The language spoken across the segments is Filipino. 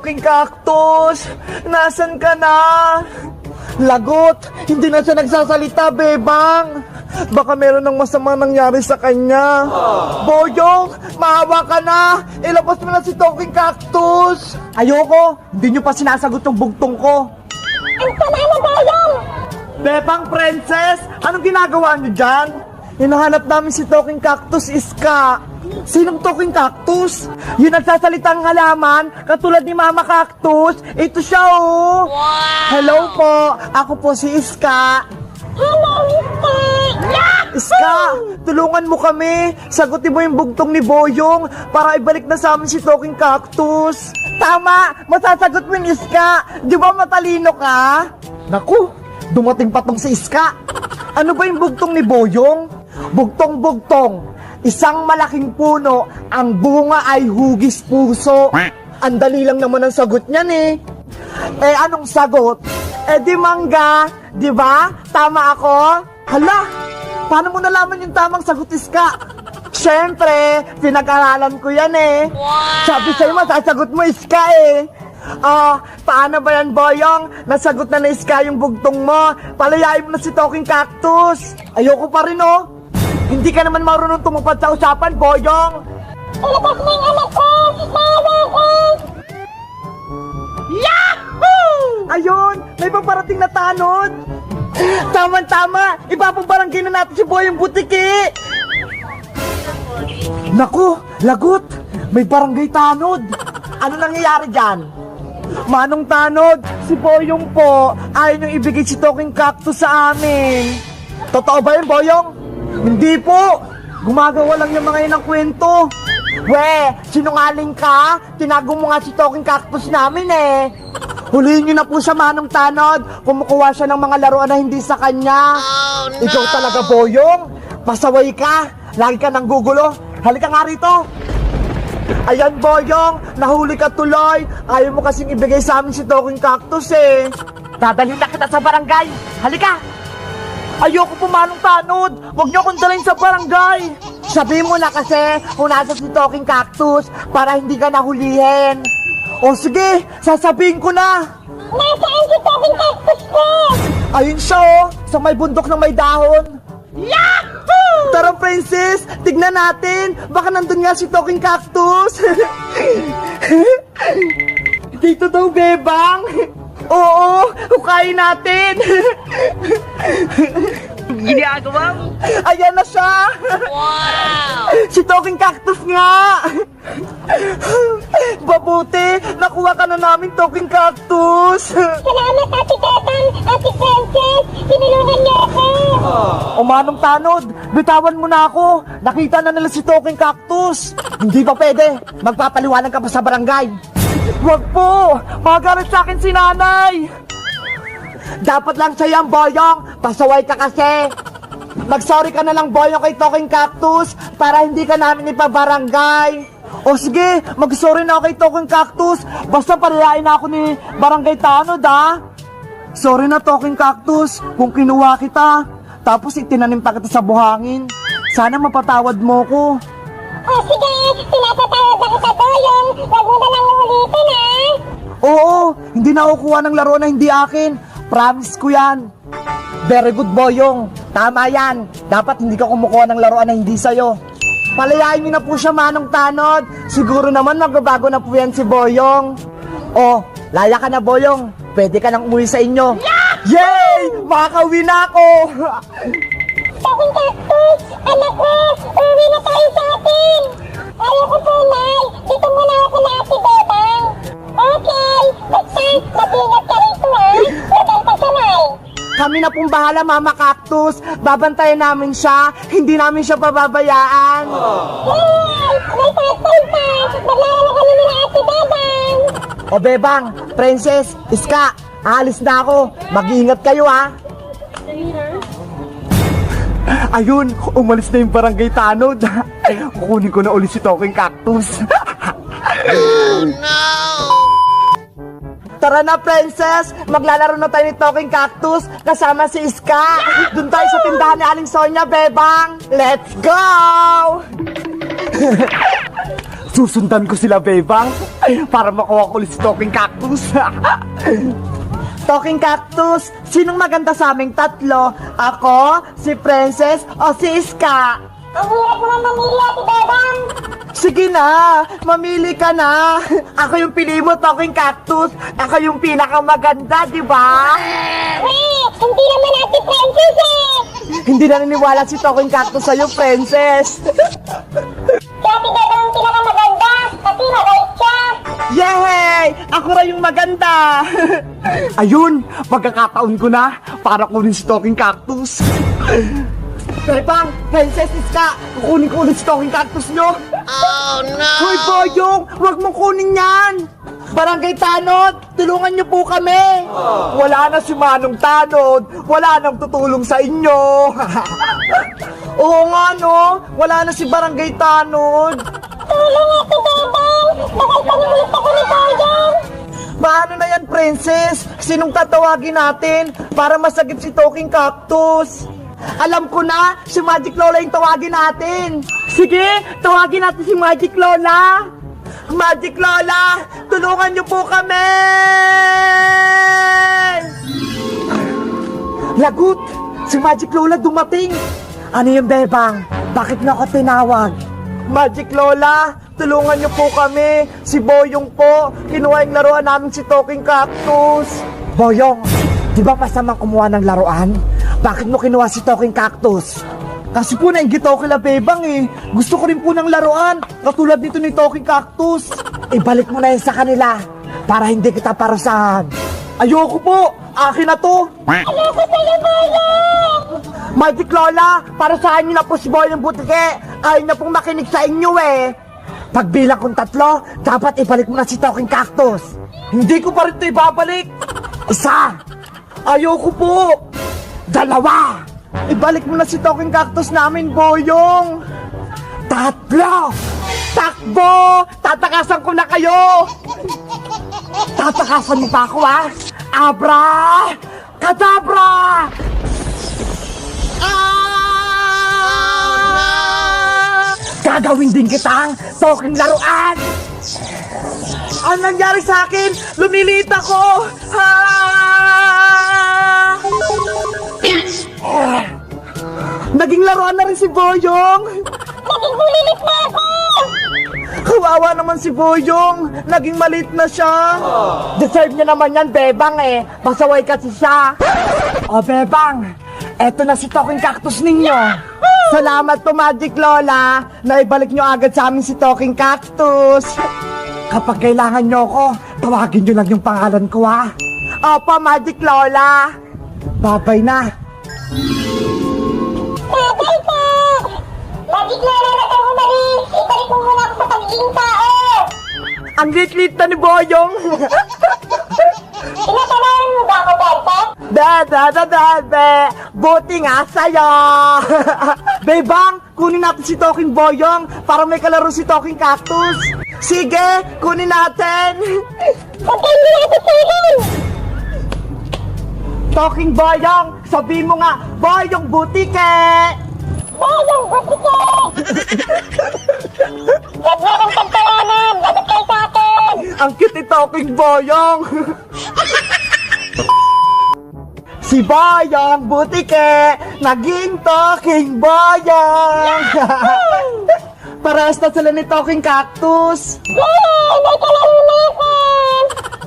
Talking Cactus! Nasaan ka na? Lagot! Hindi na siya nagsasalita, Bebang! Baka meron ng masama nangyari sa kanya. Boyong! Maawa ka na! Ilabas mo na si Talking Cactus! Ayoko! Hindi nyo pa sinasagot yung bugtong ko. Ang sama mo, Boyong! Bebang Princess! Anong ginagawa nyo dyan? Hinahanap namin si Talking Cactus, Iska. Sinong Talking Cactus? Yung nagsasalitang halaman, katulad ni Mama Cactus. Ito siya, oh. Wow! Hello po, ako po si Iska. Hello, Iska! Iska, tulungan mo kami. Sagutin mo yung bugtong ni Boyong para ibalik na sa amin si Talking Cactus. Tama, masasagot mo yung Iska. Di ba matalino ka? Naku, dumating pa tong si Iska. Ano ba yung bugtong ni Boyong? Bugtong-bugtong, isang malaking puno, ang bunga ay hugis puso. Ang dali lang naman ang sagot niyan eh. Eh anong sagot? Eh di mangga, di ba? Tama ako? Hala, paano mo nalaman yung tamang sagot, Iska? Siyempre, pinag-aralan ko yan eh. Sabi sa'yo, masasagot mo, Iska eh. Paano ba yan, Boyong? Nasagot na na Iska yung bugtong mo. Palayain mo na si Talking Cactus. Ayoko pa rin, oh. Hindi ka naman marunong tumupad sa usapan, Boyong. Ilabas mo yung anak ko! Maawa ko! Yahoo! Ayun, may paparating na tanod. Tama-tama, ipapabarangay na natin si Boyong Butiki. Naku, lagot. May barangay tanod. Ano nangyayari dyan? Manong tanod, si Boyong po, ayaw niyong ibigay si Talking Cactus sa amin. Totoo ba yun, Boyong? Hindi po. Gumagawa lang yung mga yun ng kwento. We, sinungaling ka? Tinago mo nga si Talking Cactus namin eh. Huliin niyo na po siya, Manong Tanod. Kumukuha siya ng mga laruan na hindi sa kanya. Oh, no. Ikaw talaga, Boyong. Pasaway ka. Lagi ka nang gugulo. Halika nga rito. Ayan, Boyong. Nahuli ka tuloy. Ayaw mo kasing ibigay sa amin si Talking Cactus eh. Dadalhin na kita sa barangay. Halika. Ayoko po, Manong Tanod. Huwag niyo akong dalhin sa barangay. Sabihin mo na kasi kung nasa si Talking Cactus para hindi ka nahulihin. O sige, sasabihin ko na. Nasaan si Talking Cactus ko? Ayun siya, oh, sa may bundok ng may dahon. Yahoo! Tara, Princess, tignan natin. Baka nandun nga si Talking Cactus. Dito daw, Bebang. Oo, hukayin natin. Ginagawa mo? Ayan na siya. Wow! Si Talking Cactus nga. Babuti, nakuha ka na namin, Talking Cactus. Salamat, Ate Bebang, Ate Princess! Tinulungan niyo ako! O Manong Tanod, bitawan mo na ako. Nakita na nila si Talking Cactus. Hindi pa pwede. Magpapaliwanag ka pa sa barangay. Wag po! Magalit sa akin si nanay! Dapat lang sa'yo ang Boyong. Pasaway ka kasi. Mag-sorry ka na lang, Boyong, kay Talking Cactus para hindi ka namin ipabarangay. O sige, mag-sorry na ako kay Talking Cactus. Basta palayain na ako ni Barangay Tanod, ha? Sorry na, Talking Cactus, kung kinuha kita. Tapos itinanim pa kita sa buhangin. Sana mapatawad mo ko. O sige, pinapatawad na kita, Boyong! Huwag mo na lang ulitin, ha? Oo, hindi na ako kuha ng laro na hindi akin. Promise ko yan. Very good, Boyong. Tama yan. Dapat hindi ka kumukuha ng laruan na hindi sa'yo. Palayain niyo na po siya, Manong Tanod. Siguro naman magbabago na po yan si Boyong. Oh, laya ka na, Boyong. Pwede ka nang umuwi sa inyo. Yay! Makakauwi na ako! Talking Cactus! Anak ko! Uwi na tayo sa atin! Ayoko po, Nay! Dito muna ako na Ate Bebang! Okay! Basta, mag-ingat ka rito, ha? Pagkanta sa Nay! Kami na pong bahala, Mama Cactus. Babantayan namin siya. Hindi namin siya pababayaan. Yay! May tatay pa! Maglalaro kami nila Ate Bebang! O Bebang, Princess, Iska, aalis na ako. Mag-iingat kayo, ha? Ayun, umalis na yung Barangay Tanod. Kukunin ko na ulit si Talking Cactus. Oh, no! Tara na, Princess! Maglalaro na tayo ni Talking Cactus kasama si Iska. Doon tayo sa tindahan ni Aling Sonia, Bebang. Let's go! Susundan ko sila, Bebang, para makuha ko ulit si Talking Cactus. Talking Cactus, sinong maganda sa aming tatlo? Ako, si Princess, o si Iska? Ang hirap naman mamili, Ate Bebang. Sige na, mamili ka na. Ako yung pili mo, Talking Cactus. Ako yung pinakamaganda, di ba? Hindi naman Ate Princess eh. Hindi na naniwala si Talking Cactus sa'yo, Princess. Si Ate Bebang ang pinakamaganda kasi mabait siya. Yay! Ako na yung maganda. Ayun, pagkakataon ko na para kunin si Talking Cactus. Bebang, Princess Iska, kukunin ko ulit si Talking Cactus nyo. Oh no! Hoy, Boyong, huwag mong kunin yan. Barangay Tanod, tulungan niyo po kami. Wala na si Manong Tanod, wala nang tutulong sa inyo. Oo nga no, wala na si Barangay Tanod. Tulong Ate Bebang. Bakal panimulit ako ni Boyong. Paano na yan, Princess? Sinong tatawagin natin para masagip si Talking Cactus? Alam ko na, si Magic Lola yung tawagin natin. Sige, tawagin natin si Magic Lola. Magic Lola, tulungan niyo po kami! Lagot, si Magic Lola dumating. Ano yung Bebang? Bakit na ako tinawag? Magic Lola, tulungan niyo po kami. Si Boyong po, kinuha yung laruan namin si Talking Cactus. Boyong, di ba masamang kumuha ng laruan? Bakit mo kinuha si Talking Cactus? Kasi po nainggit ako kila Bebang eh. Gusto ko rin po ng laruan, katulad nito ni Talking Cactus. Ibalik mo na yun sa kanila, para hindi kita parusahan. Ayoko po, akin na to. Ayoko sa'yo, Boyong. Magic Lola, para saan niyo na po si Boyong Butike? Ayaw na pong makinig sa inyo eh. Pagbilang kong 3, dapat ibalik mo na si Talking Cactus. Hindi ko pa rin ito ibabalik. 1, ayoko po. 2, ibalik mo na si Talking Cactus namin, Boyong. 3, takbo! Tatakasan ko na kayo! Tatakasan mo pa ako, ha? Abra! Kadabra! Gagawin din kitang Talking laruan! Ang nangyari sa akin, lumiliit ako! Naging laruan na rin si Boyong! Naging bulilit na ako. Kawawa naman si Boyong! Naging maliit na siya! Deserve niya naman yan, Bebang eh! Pasaway kasi siya! O Bebang, eto na si Talking Cactus ninyo! Salamat po, Magic Lola! Naibalik niyo agad sa amin si Talking Cactus! Kapag kailangan niyo ako, tawagin niyo lang yung pangalan ko, ha? Opo, Magic Lola! Babay na! Babay po. Magic Lola na kang umalis. Ibalik mo muna ako sa pagiging tao. Ang lit-lit na ni Boyong! Tinatawanan mo ba ako, Bebe? Buti nga sa'yo! Bebang, kunin natin si Talking Boyong para may kalaro si Talking Cactus. Sige, kunin natin. Huwag kang nilapit sa akin. Talking Boyong, sabihin mo nga, Boyong Butike! Boyong, butike. Huwag mo akong pagtawanan. Labit kayo sa akin. Ang cute ni Talking Boyong! Si Boyong Butike, naging Talking Boyong! Parehas na sila ni Talking Cactus! Yay! May kalaro na ako.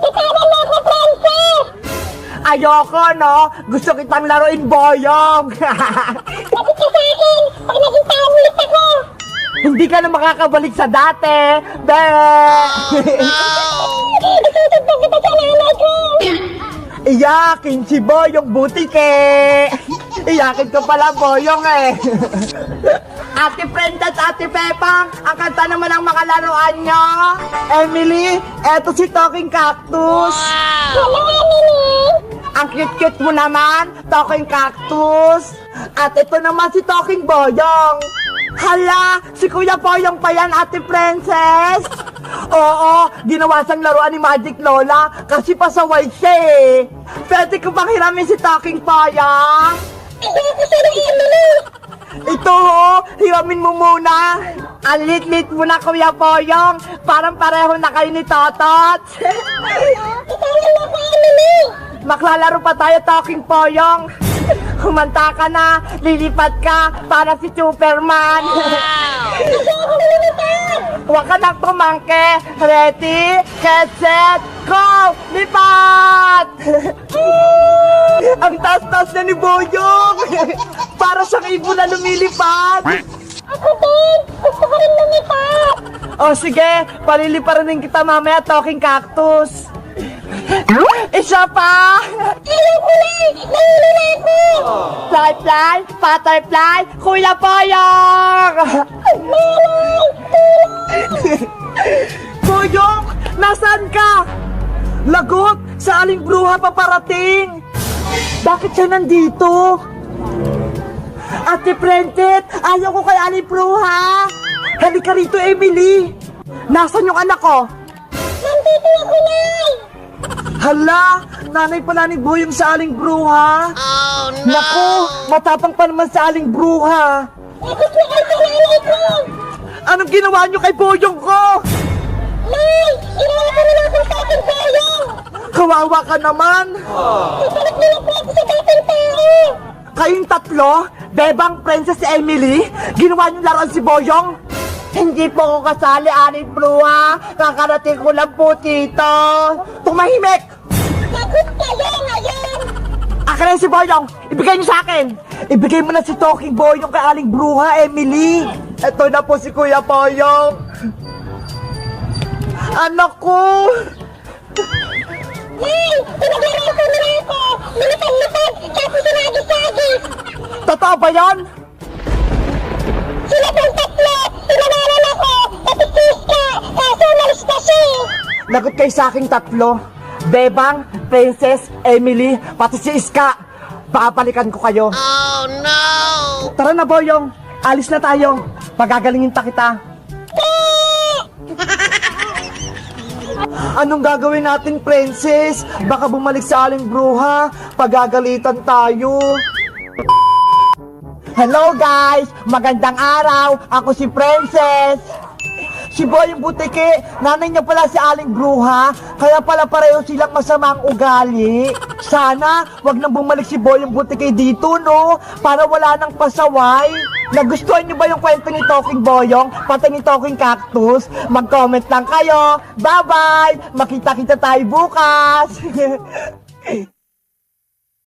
Ikawan mo ako, Princess. Ayoko, no? Gusto kitang laruin, Boyong! Labit ka sa akin. Pag naging tao ulit ako. Hindi ka na makakabalik sa dati! Be! Isusunod kita sa nanay ko. Iyakin si Boyong Butike! Iyakin ko pala, Boyong eh! Ate Prendas, Ate Pepang, ang kanta naman ng mga laruan nyo! Emily, eto si Talking Cactus! Hello, Emily. Ang cute-cute mo naman, Talking Cactus! At ito naman si Talking Boyong! Hala, si Kuya Boyong pa yan, Ate Princess! Oo, ginawa siyang laruan ni Magic Lola kasi pasaway siya eh! Pwede ko bang hiramin si Talking Boyong? Ayoko sa'yo, Emily. Ito ho, hiwamin mo muna. Ang lit-lit mo na, Kuya Boyong. Parang pareho na kayo ni Totot. Itawan mo ko, Emily! Maklalaro pa tayo, Talking Poyong. Humanta ka na, lilipat ka para si Superman. Kasi ako lumipad! Huwag ka nang tumangke. Ready, get, set, go! Lipat! Ang taas-taas na ni Boyong. Para siyang ibon na lumilipad. Ako din! Gusto ko rin lumipad! O sige, paliliparin kita mamaya, Talking Cactus. Isa pa! Ayaw ko na! Nahuli na ako! Fly, fly, butterfly, Kuya Boyong! Nanay! Boyong, nasaan ka? Lagot, sa aling bruha paparating. Bakit siya nandito? Ate Prentet, ayaw ko kay aling bruha. Halika rito, Emily. Nasaan yung anak ko? Nandito ako, Nay! Hala, nanay pala ni Boyong sa aling bruha. Oh no! Naku, matapang pa naman sa aling bruha. Bakit na kayo sa nanay ko? Anong ginawa niyo kay Boyong ko? Nay! Ginawa ko na akong tatang bayang! Kawawa ka naman. Ipalit niyo na po ako sa tatang tao! Kayong tatlo, Bebang, Princess Emily, ginawa niyo laruan si Boyong? Hindi po ako kasali, aling bruha. Kakarating ko lang po, tito. Tumahimik! Bakit kayo ngayon? Akin na si Boyong. Ibigay niyo sa akin. Ibigay mo na si Talking Boyong kay aling bruha, Emily. Ito na po si Kuya Boyong. Anak ko. Nay! Pinaglaro ko na ako! Lupad-lupad! Tapos sinagi-sagis! Totoo ba yan? Sila pong tatlo! Tinawanan ako! Napitis ka! Kaso umalis na siya! Lagot kayo sa aking tatlo. Bebang, Princess, Emily, pati si Iska. Babalikan ko kayo. Oh no! Tara na, Boyong. Alis na tayo. Pagagalingin pa kita. Anong gagawin natin, Princess? Baka bumalik sa aling bruha. Pagagalitan tayo. Hello, guys! Magandang araw! Ako si Princess! Si Boyong Butike, nanay niya pala si aling bruha, kaya pala pareho silang masamang ugali. Sana, wag nang bumalik si Boyong Butike dito, no? Para wala nang pasaway. Nagustuhan niyo ba yung kwento ni Talking Boyong, pati ni Talking Cactus? Mag-comment lang kayo. Bye-bye! Makita-kita tayo bukas!